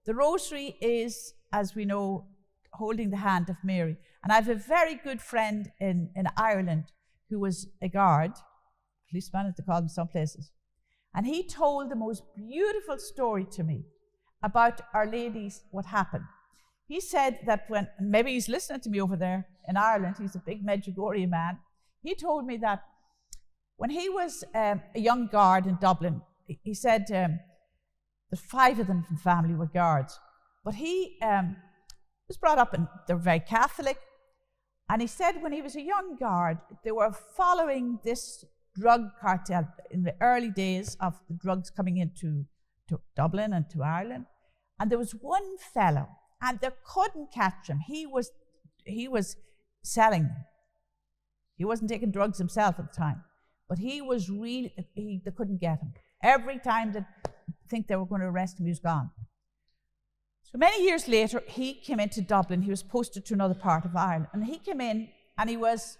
The rosary is, as we know, holding the hand of Mary. And I have a very good friend in Ireland who was a guard, policeman as they call them some places. And he told the most beautiful story to me about Our Lady's, what happened. He said that when, maybe he's listening to me over there in Ireland, he's a big Medjugorje man. He told me that when he was a young guard in Dublin, he said the 5 of them from the family were guards. But he was brought up, and they're very Catholic. And he said when he was a young guard, they were following this drug cartel in the early days of the drugs coming into Dublin and to Ireland. And there was one fellow, and they couldn't catch him. He was selling them. He wasn't taking drugs himself at the time, but he was really, they couldn't get him. Every time they think they were going to arrest him, he was gone. So many years later, he came into Dublin. He was posted to another part of Ireland. And he came in, and he was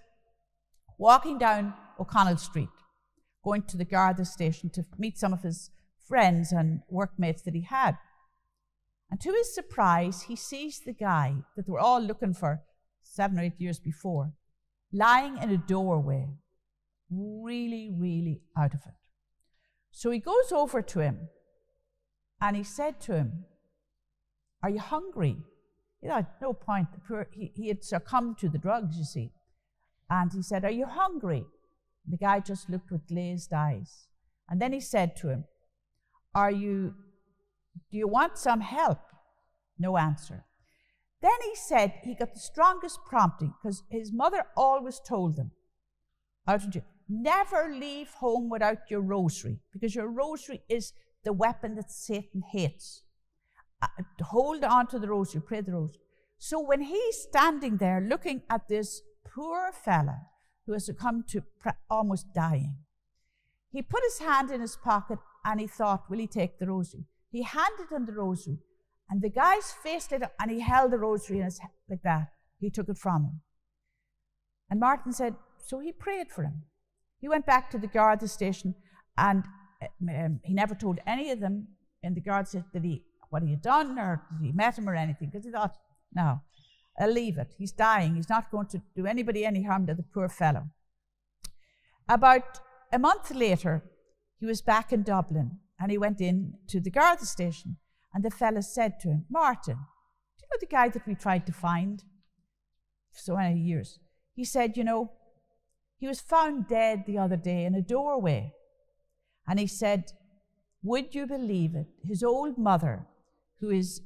walking down O'Connell Street, going to the Garda station to meet some of his friends and workmates that he had. And to his surprise, he sees the guy that they were all looking for 7 or 8 years before, lying in a doorway, really, really out of it. So he goes over to him, and he said to him, "Are you hungry?" He thought, no point. He had succumbed to the drugs, you see. And he said, "Are you hungry?" The guy just looked with glazed eyes. And then he said to him, "Do you want some help?" No answer. Then he said he got the strongest prompting, because his mother always told them, never leave home without your rosary, because your rosary is the weapon that Satan hates. Hold on to the rosary, pray the rosary. So when he's standing there looking at this poor fella who has succumbed to almost dying, he put his hand in his pocket and he thought, will he take the rosary? He handed him the rosary, and the guy's face lit up, and he held the rosary in his hand like that. He took it from him. And Martin said, so he prayed for him. He went back to the Garda station, and he never told any of them in the Garda station what he had done, or did he met him or anything, because he thought, no, I'll leave it. He's dying. He's not going to do anybody any harm to the poor fellow. About a month later, he was back in Dublin, and he went in to the Garda station, and the fella said to him, "Martin, do you know the guy that we tried to find for so many years?" He said, he was found dead the other day in a doorway. And he said, would you believe it? His old mother, who is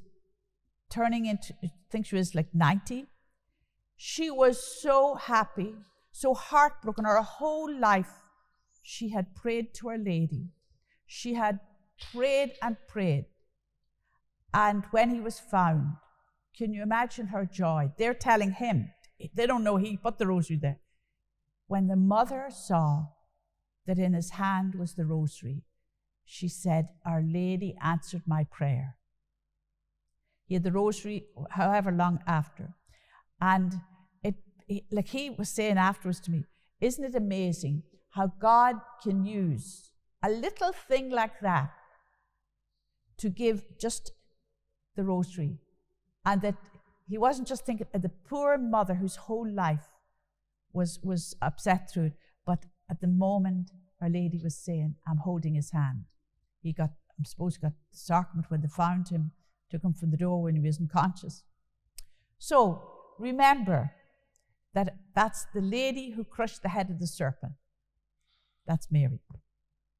turning into, I think she was like 90, she was so happy, so heartbroken. Her whole life, she had prayed to Our Lady. She had prayed and prayed. And when he was found, can you imagine her joy? They're telling him, they don't know he put the rosary there. When the mother saw that in his hand was the rosary, she said, Our Lady answered my prayer. He had the rosary however long after. And like he was saying afterwards to me, isn't it amazing how God can use a little thing like that to give just the rosary? And that he wasn't just thinking of the poor mother whose whole life was upset through it, but at the moment Our Lady was saying, I'm holding his hand. I'm supposed he got the sacrament when they found him, took him from the door when he was unconscious. So remember that that's the lady who crushed the head of the serpent. That's Mary.